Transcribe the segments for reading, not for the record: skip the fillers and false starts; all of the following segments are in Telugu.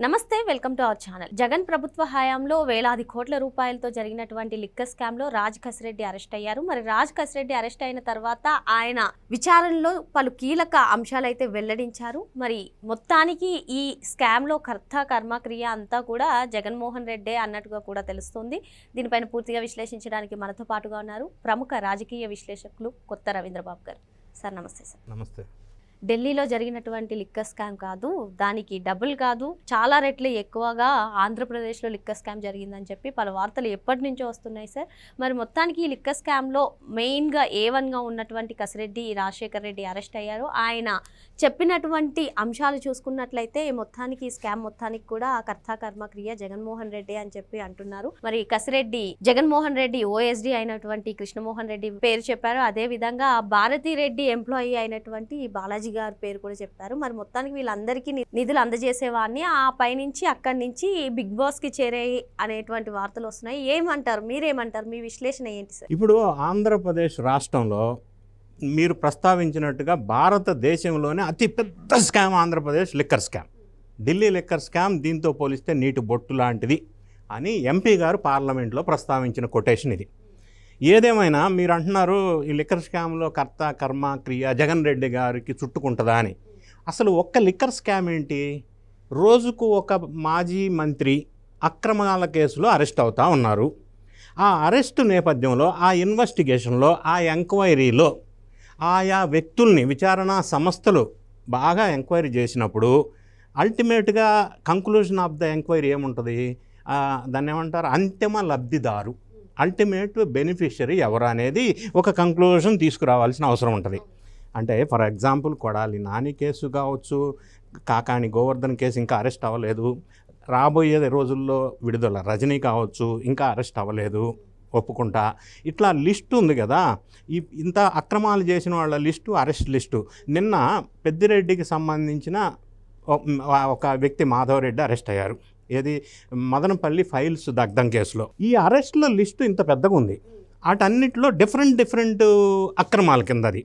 నమస్తే, welcome to our channel. Jagan ప్రభుత్వ హయాంలో వేలాది కోట్ల రూపాయలతో జరిగినటువంటి లిక్కర్ స్కామ్ లో రాజ్ కసిరెడ్డి అరెస్ట్ అయ్యారు. మరి రాజ్ కసిరెడ్డి అరెస్ట్ అయిన తర్వాత ఆయన విచారణలో పలు కీలక అంశాలైతే వెల్లడించారు. మరి మొత్తానికి ఈ స్కామ్ లో కర్త కర్మ క్రియ అంతా కూడా జగన్మోహన్ రెడ్డే అన్నట్టుగా కూడా తెలుస్తుంది. దీనిపైన పూర్తిగా విశ్లేషించడానికి మనతో పాటుగా ఉన్నారు ప్రముఖ రాజకీయ విశ్లేషకులు కొత్త రవీంద్రబాబు గారు. సార్ నమస్తే. సార్ నమస్తే. ఢిల్లీలో జరిగినటువంటి లిక్కర్ స్కామ్ కాదు, దానికి డబుల్ కాదు, చాలా రెట్లు ఎక్కువగా ఆంధ్రప్రదేశ్లో లిక్కర్ స్కామ్ జరిగిందని చెప్పి పలు వార్తలు ఎప్పటి నుంచో వస్తున్నాయి సార్. మరి మొత్తానికి ఈ లిక్కర్ స్కామ్లో మెయిన్గా A1గా ఉన్నటువంటి కసిరెడ్డి రాజశేఖర్ రెడ్డి అరెస్ట్ అయ్యారు. ఆయన చెప్పినటువంటి అంశాలు చూసుకున్నట్లయితే మొత్తానికి ఈ స్కామ్ మొత్తానికి కూడా కర్త కర్మ క్రియ జగన్మోహన్ రెడ్డి అని చెప్పి అంటున్నారు. మరి కసిరెడ్డి జగన్మోహన్ రెడ్డి OSD అయినటువంటి కృష్ణమోహన్ రెడ్డి పేరు చెప్పారు. అదే విధంగా భారతీ రెడ్డి ఎంప్లాయీ అయినటువంటి బాలాజీ గారి పేరు కూడా చెప్పారు. మరి మొత్తానికి వీళ్ళందరికీ నిధులు అందజేసేవాడిని, ఆ పైనుంచి అక్కడి నుంచి బిగ్ బాస్ కి చేరాయి అనేటువంటి వార్తలు వస్తున్నాయి. ఏమంటారు, మీరేమంటారు, మీ విశ్లేషణ ఏంటి సార్? ఇప్పుడు ఆంధ్రప్రదేశ్ రాష్ట్రంలో మీరు ప్రస్తావించినట్టుగా భారతదేశంలోనే అతిపెద్ద scam Andhra Pradesh liquor scam. Delhi liquor scam దీంతో పోలిస్తే నీటి బొట్టు లాంటిది అని ఎంపీ గారు పార్లమెంట్లో ప్రస్తావించిన కొటేషన్ ఇది. ఏదేమైనా మీరు అంటున్నారు ఈ లిక్కర్ స్కామ్లో కర్త కర్మ క్రియ జగన్ రెడ్డి గారికి చుట్టుకుంటుందా అని. అసలు ఒక్క లిక్కర్ స్కామ్ ఏంటి? రోజుకు ఒక మాజీ మంత్రి అక్రమాల కేసులో అరెస్ట్ అవుతూ ఉన్నారు. ఆ అరెస్టు నేపథ్యంలో, ఆ ఇన్వెస్టిగేషన్లో, ఆ ఎంక్వైరీలో ఆయా వ్యక్తుల్ని విచారణా సంస్థలు బాగా ఎంక్వైరీ చేసినప్పుడు అల్టిమేట్గా కంక్లూజన్ ఆఫ్ ద ఎంక్వైరీ ఏముంటుంది? దాన్ని ఏమంటారు? అంతిమ లబ్ధిదారు, అల్టిమేట్ బెనిఫిషరీ ఎవరు అనేది ఒక కంక్లూజన్ తీసుకురావాల్సిన అవసరం ఉంటుంది. అంటే for example Kodali Nani case కావచ్చు, కాకాని గోవర్ధన్ కేసు ఇంకా అరెస్ట్ అవ్వలేదు, రాబోయే రోజుల్లో విడుదల రజనీ కావచ్చు ఇంకా అరెస్ట్ అవ్వలేదు, ఒప్పుకుంటా. ఇట్లా లిస్టు ఉంది కదా, ఇంత అక్రమాలు చేసిన వాళ్ళ లిస్టు, అరెస్ట్ లిస్టు. నిన్న పెద్దిరెడ్డికి సంబంధించిన ఒక వ్యక్తి మాధవరెడ్డి అరెస్ట్ అయ్యారు. ఏది? మదనపల్లి ఫైల్స్ దగ్ధం కేసులో. ఈ అరెస్టుల లిస్టు ఇంత పెద్దగా ఉంది. వాటన్నిటిలో డిఫరెంట్ అక్రమాల కింద అది.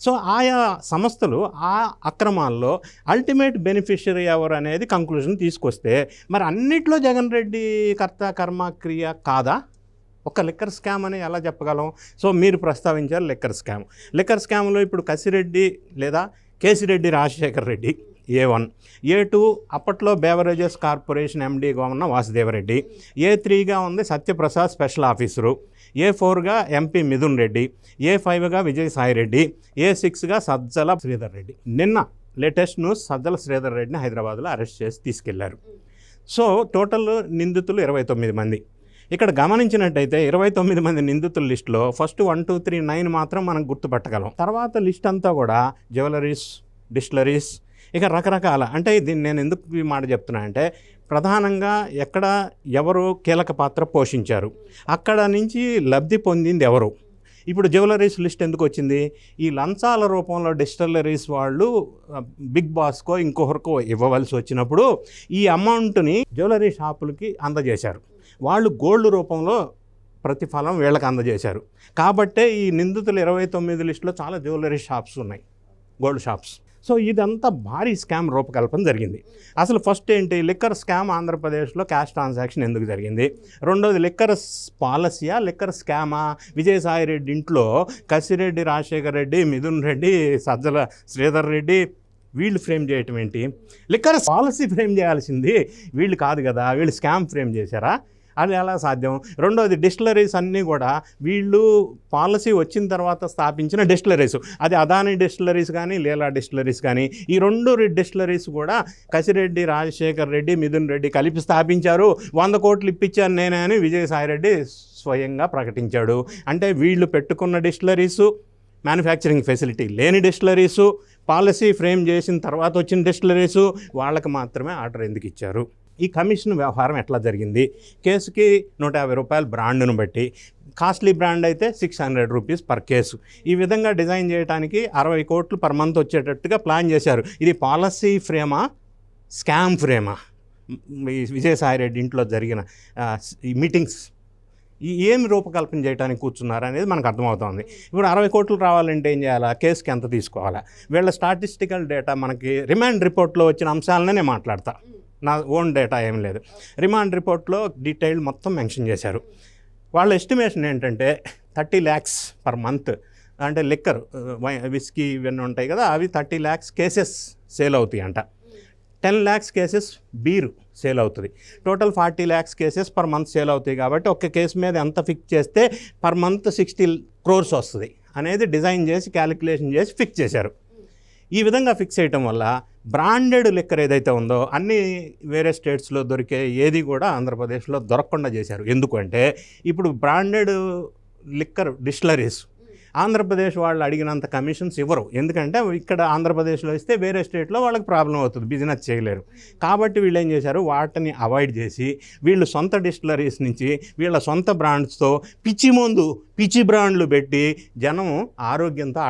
సో ఆయా సంస్థలు ఆ అక్రమాల్లో అల్టిమేట్ బెనిఫిషరీ ఎవరు అనేది కంక్లూజన్ తీసుకొస్తే మరి అన్నిట్లో జగన్ రెడ్డి కర్త కర్మ క్రియ కాదా? ఒక లిక్కర్ స్కామ్ అని ఎలా చెప్పగలం? సో మీరు ప్రస్తావించారు లిక్కర్ స్కామ్. లిక్కర్ స్కామ్లో ఇప్పుడు కసిరెడ్డి లేదా కేసిరెడ్డి రాజశేఖర్ రెడ్డి A1, A2 అప్పట్లో బేవరేజెస్ కార్పొరేషన్ MDగా ఉన్న వాసుదేవరెడ్డి, A3గా ఉంది సత్యప్రసాద్ స్పెషల్ ఆఫీసరు, A4గా MP మిథున్ రెడ్డి, A5గా విజయసాయిరెడ్డి, A6గా సజ్జల శ్రీధర్ రెడ్డి. నిన్న లేటెస్ట్ న్యూస్, సజ్జల శ్రీధర్ రెడ్డిని హైదరాబాద్లో అరెస్ట్ చేసి తీసుకెళ్లారు. సో టోటల్ నిందితులు 29 మంది. ఇక్కడ గమనించినట్టయితే 29 మంది నిందితుల లిస్టులో ఫస్ట్ 1, 2, 3, 9 మాత్రం మనం గుర్తుపట్టగలం. తర్వాత లిస్ట్ అంతా కూడా జ్యువెలరీస్, డిస్టిలరీస్, ఇక రకరకాల. అంటే దీన్ని నేను ఎందుకు ఈ మాట చెప్తున్నా అంటే, ప్రధానంగా ఎక్కడ ఎవరు కీలక పాత్ర పోషించారు, అక్కడ నుంచి లబ్ధి పొందింది ఎవరు. ఇప్పుడు జ్యువెలరీస్ లిస్ట్ ఎందుకు వచ్చింది? ఈ లంచాల రూపంలో డిస్టిలరీస్ వాళ్ళు బిగ్ బాస్కో ఇంకొకరికో ఇవ్వవలసి వచ్చినప్పుడు ఈ అమౌంట్ని జ్యువెలరీ షాపులకి అందజేశారు. వాళ్ళు గోల్డ్ రూపంలో ప్రతిఫలం వీళ్ళకి అందజేశారు. కాబట్టే ఈ నిందితులు 29 లిస్టులో చాలా జ్యువెలరీ షాప్స్ ఉన్నాయి, గోల్డ్ షాప్స్. సో ఇదంతా భారీ స్కామ్ రూపకల్పన జరిగింది. అసలు ఫస్ట్ ఏంటి? లిక్కర్ స్కామ్ ఆంధ్రప్రదేశ్లో క్యాష్ ట్రాన్సాక్షన్ ఎందుకు జరిగింది? రెండోది లిక్కర్ పాలసీయా, లిక్కర్ స్కామా? విజయసాయిరెడ్డి ఇంట్లో కసిరెడ్డి రాజశేఖర్ రెడ్డి, మిథున్ రెడ్డి, సజ్జల శ్రీధర్ రెడ్డి వీళ్ళు ఫ్రేమ్ చేయటం ఏంటి? లిక్కర్ పాలసీ ఫ్రేమ్ చేయాల్సింది వీళ్ళు కాదు కదా, వీళ్ళు స్కామ్ ఫ్రేమ్ చేశారా? అది ఎలా సాధ్యం? రెండోది డిస్టిలరీస్ అన్నీ కూడా వీళ్ళు పాలసీ వచ్చిన తర్వాత స్థాపించిన డిస్టిలరీస్. అది అదాని డిస్టిలరీస్ కానీ, లీలా డిస్టిలరీస్ కానీ, ఈ 2 డిస్టిలరీస్ కూడా కసిరెడ్డి రాజశేఖర్ రెడ్డి, మిథున్ రెడ్డి కలిపి స్థాపించారు. 100 కోట్లు ఇప్పించాను నేనే అని విజయసాయిరెడ్డి స్వయంగా ప్రకటించాడు. అంటే వీళ్ళు పెట్టుకున్న డిస్టిలరీసు, మ్యానుఫ్యాక్చరింగ్ ఫెసిలిటీ లేని డిస్టిలరీసు, పాలసీ ఫ్రేమ్ చేసిన తర్వాత వచ్చిన డిస్టిలరీసు, వాళ్ళకి మాత్రమే ఆర్డర్ ఎందుకు ఇచ్చారు? ఈ కమిషన్ వ్యవహారం ఎట్లా జరిగింది? కేసుకి 150 రూపాయలు బ్రాండ్ను బట్టి, కాస్ట్లీ బ్రాండ్ అయితే 600 రూపీస్ పర్ కేసు. ఈ విధంగా డిజైన్ చేయడానికి 60 కోట్లు పర్ మంత్ వచ్చేటట్టుగా ప్లాన్ చేశారు. ఇది పాలసీ ఫ్రేమా, స్కామ్ ఫ్రేమా? విజయసాయిరెడ్డి ఇంట్లో జరిగిన ఈ మీటింగ్స్ ఏమి రూపకల్పన చేయడానికి కూర్చున్నారు అనేది మనకు అర్థమవుతుంది. ఇప్పుడు 60 కోట్లు రావాలంటే ఏం చేయాలా? కేసుకి ఎంత తీసుకోవాలా? వీళ్ళ స్టాటిస్టికల్ డేటా మనకి రిమాండ్ రిపోర్ట్లో వచ్చిన అంశాలనే మాట్లాడతా. నా ఓన్ డేటా ఏం లేదు. రిమాండ్ రిపోర్ట్లో డీటెయిల్ మొత్తం మెన్షన్ చేశారు. వాళ్ళ ఎస్టిమేషన్ ఏంటంటే 30 lakhs పర్ మంత్, అంటే లిక్కర్ విస్కీ ఇవన్నీ ఉంటాయి కదా, అవి 30 lakhs కేసెస్ సేల్ అవుతాయి అంట. 10 lakhs కేసెస్ బీరు సేల్ అవుతుంది. Total 40 lakhs cases per month sale అవుతాయి. కాబట్టి ఒక్క కేసు మీద ఎంత ఫిక్స్ చేస్తే పర్ మంత్ 60 crores వస్తుంది అనేది డిజైన్ చేసి క్యాలిక్యులేషన్ చేసి ఫిక్స్ చేశారు. ఈ విధంగా ఫిక్స్ చేయటం వల్ల బ్రాండెడ్ లిక్కర్ ఏదైతే ఉందో అన్ని వేరే స్టేట్స్లో దొరికే ఏది కూడా ఆంధ్రప్రదేశ్లో దొరకకుండా చేశారు. ఎందుకంటే ఇప్పుడు బ్రాండెడ్ లిక్కర్ డిస్టిలరీస్ ఆంధ్రప్రదేశ్ వాళ్ళు అడిగినంత కమిషన్స్ ఇవ్వరు. ఎందుకంటే ఇక్కడ ఆంధ్రప్రదేశ్లో ఇస్తే వేరే స్టేట్లో వాళ్ళకి ప్రాబ్లం అవుతుంది, బిజినెస్ చేయలేరు. కాబట్టి వీళ్ళు ఏం చేశారు, వాటిని అవాయిడ్ చేసి వీళ్ళు సొంత డిస్టిలరీస్ నుంచి వీళ్ళ సొంత బ్రాండ్స్తో పిచ్చి బ్రాండ్లు పెట్టి జనం ఆరోగ్యంతో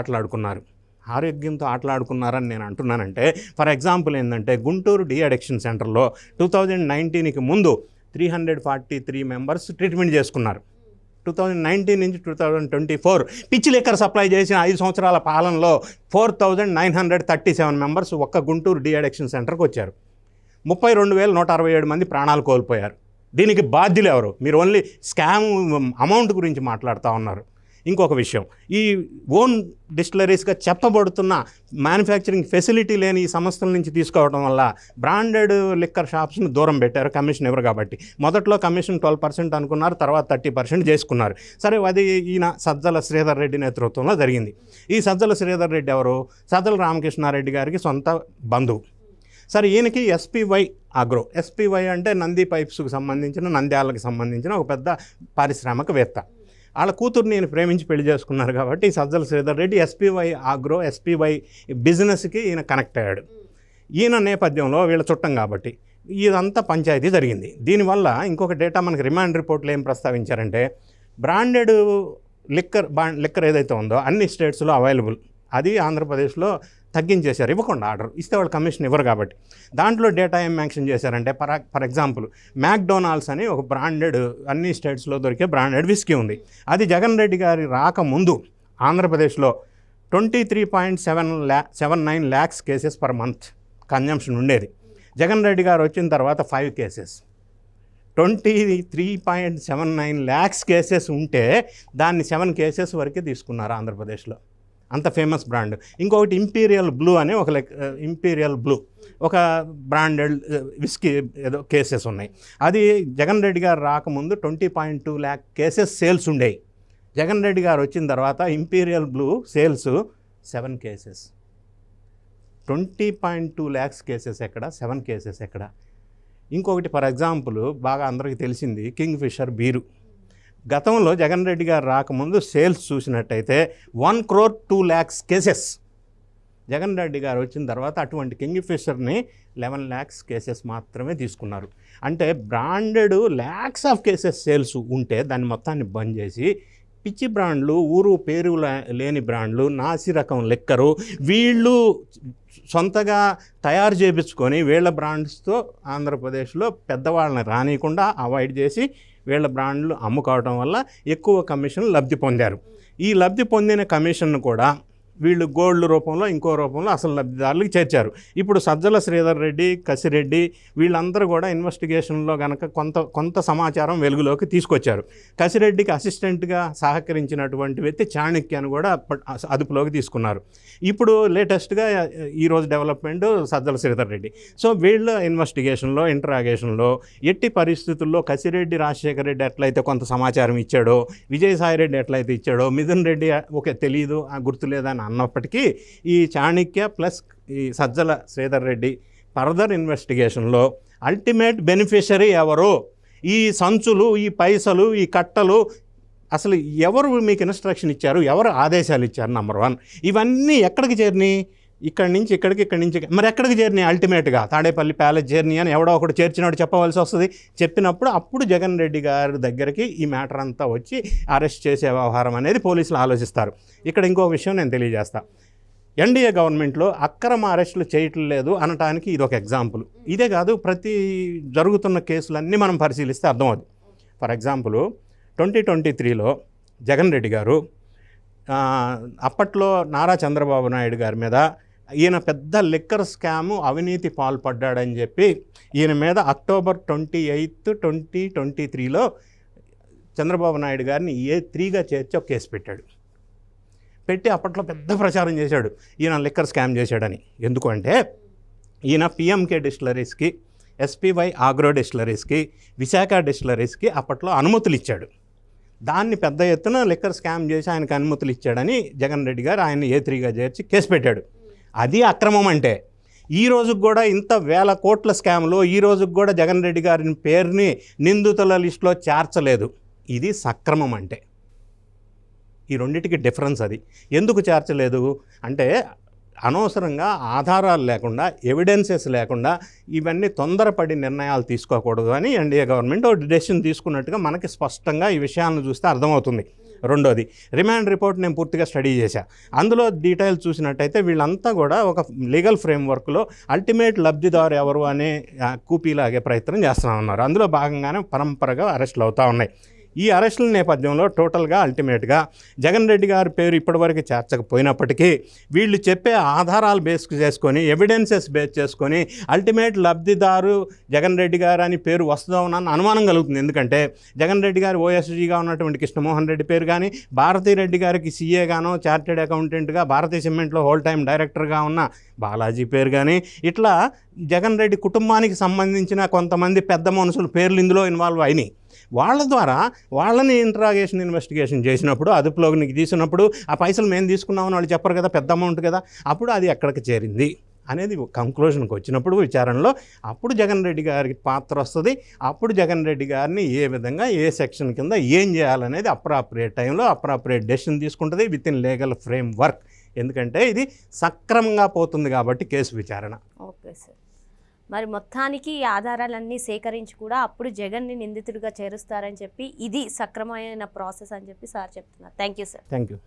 ఆటలాడుకున్నారని నేను అంటున్నానంటే, ఫర్ ఎగ్జాంపుల్ ఏంటంటే గుంటూరు డి అడిక్షన్ సెంటర్లో 2019కి ముందు 343 మెంబర్స్ ట్రీట్మెంట్ చేసుకున్నారు. 2019 నుంచి 2024 పిచ్చి లిక్కర్ సప్లై చేసిన 5 సంవత్సరాల పాలనలో 4937 మెంబర్స్ ఒక్క గుంటూరు డి అడిక్షన్ సెంటర్కి వచ్చారు. 32,167 మంది ప్రాణాలు కోల్పోయారు. దీనికి బాధ్యులు ఎవరు? మీరు ఓన్లీ స్కామ్ అమౌంట్ గురించి మాట్లాడుతూ ఉన్నారు. ఇంకొక విషయం, ఈ ఓన్ డిస్టిలరీస్గా చెప్పబడుతున్న మ్యానుఫ్యాక్చరింగ్ ఫెసిలిటీ లేని ఈ సంస్థల నుంచి తీసుకోవడం వల్ల బ్రాండెడ్ లిక్కర్ షాప్స్ని దూరం పెట్టారు, కమిషన్ ఇవ్వరు కాబట్టి. మొదట్లో కమిషన్ 12% అనుకున్నారు, తర్వాత 30% చేసుకున్నారు. సరే, అది ఈయన సజ్జల శ్రీధర్ రెడ్డి నేతృత్వంలో జరిగింది. ఈ సజ్జల శ్రీధర్ రెడ్డి ఎవరు? సజ్జల రామకృష్ణారెడ్డి గారికి సొంత బంధువు. సరే, ఈయనకి ఎస్పీవై అగ్రో, ఎస్పీవై అంటే నంది పైప్స్కి సంబంధించిన, నంద్యాలకు సంబంధించిన ఒక పెద్ద పారిశ్రామికవేత్త. వాళ్ళ కూతుర్ని నేను ప్రేమించి పెళ్లి చేసుకున్నారు కాబట్టి Sajjala Sridhar Reddy SPY agro, SPY బిజినెస్కి ఈయన కనెక్ట్ అయ్యాడు. ఈయన నేపథ్యంలో వీళ్ళ చుట్టం కాబట్టి ఇదంతా పంచాయతీ జరిగింది. దీనివల్ల ఇంకొక డేటా మనకి రిమాండ్ రిపోర్ట్లో ఏం ప్రస్తావించారంటే, బ్రాండెడ్ లిక్కర్ ఏదైతే ఉందో అన్ని స్టేట్స్లో అవైలబుల్, అది ఆంధ్రప్రదేశ్లో తగ్గించేశారు, ఇవ్వకుండా ఆర్డర్ ఇస్తే వాళ్ళు కమిషన్ ఇవ్వరు కాబట్టి. దాంట్లో డేటా ఏం మెన్షన్ చేశారంటే, ఫర్ ఎగ్జాంపుల్ McDonald's అని ఒక బ్రాండెడ్ అన్ని స్టేట్స్లో దొరికే బ్రాండెడ్ విస్కీ ఉంది. అది జగన్ రెడ్డి గారి రాకముందు ఆంధ్రప్రదేశ్లో 23.79 lakhs cases per month consumption ఉండేది. జగన్ రెడ్డి గారు వచ్చిన తర్వాత 5 కేసెస్, 23.79 lakhs కేసెస్ ఉంటే దాన్ని 7 కేసెస్ వరకే తీసుకున్నారు ఆంధ్రప్రదేశ్లో. అంత ఫేమస్ బ్రాండ్. ఇంకొకటి ఇంపీరియల్ బ్లూ అనే ఒక బ్రాండెడ్ విస్కీ ఏదో కేసెస్ ఉన్నాయి. అది జగన్ రెడ్డి గారు రాకముందు 20.2 lakh కేసెస్ సేల్స్ ఉండేవి. జగన్ రెడ్డి గారు వచ్చిన తర్వాత imperial blue sales 7 cases. 20.2 lakhs cases ఎక్కడ, 7 కేసెస్ ఎక్కడ? ఇంకొకటి ఫర్ ఎగ్జాంపుల్ బాగా అందరికీ తెలిసింది కింగ్ ఫిషర్ బీరు. గతంలో జగన్ రెడ్డి గారు రాకముందు సేల్స్ చూసినట్టయితే 1,02 lakhs కేసెస్. జగన్ రెడ్డి గారు వచ్చిన తర్వాత అటువంటి కింగ్ ఫిషర్ని 11 lakhs కేసెస్ మాత్రమే తీసుకున్నారు. అంటే branded lakhs of cases sales ఉంటే దాన్ని మొత్తాన్ని బంద్ చేసి పిచ్చి బ్రాండ్లు, ఊరు పేరు లేని బ్రాండ్లు, నాసి రకం లిక్కరు వీళ్ళు సొంతగా తయారు చేయించుకొని వీళ్ళ బ్రాండ్స్తో ఆంధ్రప్రదేశ్లో పెద్దవాళ్ళని రానియకుండా అవాయిడ్ చేసి వీళ్ళ బ్రాండ్లు అమ్ముకోవడం వల్ల ఎక్కువ కమిషన్ లబ్ధి పొందారు. ఈ లబ్ధి పొందిన కమిషన్ను కూడా వీళ్ళు గోల్డ్ రూపంలో ఇంకో రూపంలో అసలు లబ్ధిదారులకు చేర్చారు. ఇప్పుడు సజ్జల శ్రీధర్ రెడ్డి, కసిరెడ్డి వీళ్ళందరూ కూడా ఇన్వెస్టిగేషన్లో కనుక కొంత సమాచారం వెలుగులోకి తీసుకొచ్చారు. కసిరెడ్డికి అసిస్టెంట్గా సహకరించినటువంటి వ్యక్తి చాణక్యను కూడా అదుపులోకి తీసుకున్నారు. ఇప్పుడు లేటెస్ట్గా ఈరోజు డెవలప్మెంట్ సజ్జల శ్రీధర్ రెడ్డి. సో వీళ్ళ ఇన్వెస్టిగేషన్లో, ఇంటరాగేషన్లో ఎట్టి పరిస్థితుల్లో కసిరెడ్డి రాజశేఖర రెడ్డి ఎట్లయితే కొంత సమాచారం ఇచ్చాడో, విజయసాయి రెడ్డి ఎట్లయితే ఇచ్చాడో, మిథున్ రెడ్డి తెలియదు, గుర్తులేదని అన్నప్పటికీ ఈ చాణక్య ప్లస్ ఈ సజ్జల శ్రీధర్ రెడ్డి ఫర్దర్ ఇన్వెస్టిగేషన్లో అల్టిమేట్ బెనిఫిషరీ ఎవరు, ఈ సంచులు, ఈ పైసలు, ఈ కట్టలు అసలు ఎవరు మీకు ఇన్స్ట్రక్షన్ ఇచ్చారు, ఎవరు ఆదేశాలు ఇచ్చారు, నెంబర్ 1. ఇవన్నీ ఎక్కడికి చేరినాయి? ఇక్కడి నుంచి ఇక్కడికి నుంచి మరి ఎక్కడికి చేరినాయి? అల్టిమేట్గా తాడేపల్లి ప్యాలెస్ జర్నీ అని ఎవడో ఒకటి చేర్చినాడు చెప్పవలసి వస్తుంది. చెప్పినప్పుడు అప్పుడు జగన్ రెడ్డి గారి దగ్గరికి ఈ మ్యాటర్ అంతా వచ్చి అరెస్ట్ చేసే వ్యవహారం అనేది పోలీసులు ఆలోచిస్తారు. ఇక్కడ ఇంకో విషయం నేను తెలియజేస్తాను. ఎన్డీఏ గవర్నమెంట్లో అక్రమ అరెస్టులు చేయటం లేదు అనటానికి ఇది ఒక ఎగ్జాంపుల్. ఇదే కాదు, ప్రతి జరుగుతున్న కేసులన్నీ మనం పరిశీలిస్తే అర్థమవుతుంది. ఫర్ ఎగ్జాంపుల్ 2023లో జగన్ రెడ్డి గారు అప్పట్లో నారా చంద్రబాబు నాయుడు గారి మీద ఈయన పెద్ద లిక్కర్ స్కాము అవినీతి పాల్పడ్డాడని చెప్పి ఈయన మీద అక్టోబర్ 28, 2023లో చంద్రబాబు నాయుడు గారిని A3గా చేర్చి ఒక కేసు పెట్టాడు. పెట్టి అప్పట్లో పెద్ద ప్రచారం చేశాడు ఈయన లిక్కర్ స్కామ్ చేశాడని. ఎందుకంటే ఈయన PMK డిస్టిలరీస్కి, SPY ఆగ్రో డిస్టిలరీస్కి, విశాఖ డిస్టిలరీస్కి అప్పట్లో అనుమతులు ఇచ్చాడు. దాన్ని పెద్ద ఎత్తున లిక్కర్ స్కామ్ చేసి ఆయనకు అనుమతులు ఇచ్చాడని జగన్ రెడ్డి గారు ఆయన A3గా చేర్చి కేసు పెట్టాడు. అది అక్రమం అంటే. ఈ రోజుకి కూడా ఇంత వేల కోట్ల స్కామ్లో ఈ రోజుకి కూడా జగన్ రెడ్డి గారి పేరుని నిందితుల లిస్టులో చేర్చలేదు. ఇది సక్రమం అంటే. ఈ రెండింటికి డిఫరెన్స్ అది. ఎందుకు చేర్చలేదు అంటే అనవసరంగా ఆధారాలు లేకుండా, ఎవిడెన్సెస్ లేకుండా ఇవన్నీ తొందరపడి నిర్ణయాలు తీసుకోకూడదు అని ఎన్డీఏ గవర్నమెంట్ ఒక డెసిషన్ తీసుకున్నట్టుగా మనకి స్పష్టంగా ఈ విషయాలను చూస్తే అర్థమవుతుంది. రెండోది, రిమాండ్ రిపోర్ట్ నేను పూర్తిగా స్టడీ చేశాను. అందులో డీటెయిల్స్ చూసినట్టయితే వీళ్ళంతా కూడా ఒక లీగల్ ఫ్రేమ్వర్క్లో అల్టిమేట్ లబ్ధిదారు ఎవరు అనే కూపీలాగే ప్రయత్నం చేస్తూ ఉన్నారు. అందులో భాగంగానే పరంపరగా అరెస్టులు అవుతూ ఉన్నాయి. ఈ అరెస్టుల నేపథ్యంలో టోటల్గా అల్టిమేట్గా జగన్ రెడ్డి గారి పేరు ఇప్పటివరకు చేర్చకపోయినప్పటికీ వీళ్ళు చెప్పే ఆధారాలు బేస్ చేసుకొని, ఎవిడెన్సెస్ బేస్ చేసుకొని అల్టిమేట్ లబ్ధిదారు జగన్ రెడ్డి గారు అని పేరు వస్తుందన్న అనుమానం కలుగుతుంది. ఎందుకంటే జగన్ రెడ్డి గారు OSGగా ఉన్నటువంటి కృష్ణమోహన్ రెడ్డి పేరు కానీ, భారతీ రెడ్డి గారికి CAగానో చార్టెడ్ అకౌంటెంట్గా భారతీ సిమెంట్లో హోల్ టైం డైరెక్టర్గా ఉన్న బాలాజీ పేరు కానీ, ఇట్లా జగన్ రెడ్డి కుటుంబానికి సంబంధించిన కొంతమంది పెద్ద మనుషుల పేర్లు ఇందులో ఇన్వాల్వ్ అయినాయి. వాళ్ళ ద్వారా వాళ్ళని ఇన్వెస్టిగేషన్ చేసినప్పుడు, అదుపులోకి తీసినప్పుడు ఆ పైసలు మేము తీసుకున్నామని వాళ్ళు చెప్పరు కదా, పెద్ద అమౌంట్ కదా, అప్పుడు అది ఎక్కడికి చేరింది అనేది కంక్లూషన్కి వచ్చినప్పుడు విచారణలో అప్పుడు జగన్ రెడ్డి గారికి పాత్ర వస్తుంది. అప్పుడు జగన్ రెడ్డి గారిని ఏ విధంగా ఏ సెక్షన్ కింద ఏం చేయాలనేది అప్రాప్రియేట్ టైంలో అప్రాప్రియేట్ డెసిషన్ తీసుకుంటుంది with in legal frame work. ఎందుకంటే ఇది సక్రమంగా పోతుంది కాబట్టి కేసు విచారణ. Okay sir. మరి మొత్తానికి ఈ ఆధారాలన్నీ సేకరించి కూడా అప్పుడు జగన్ని నిందితుడిగా చేరుస్తారని చెప్పి ఇది సక్రమమైన ప్రాసెస్ అని చెప్పి సార్ చెప్తున్నారు. Thank you sir. Thank you.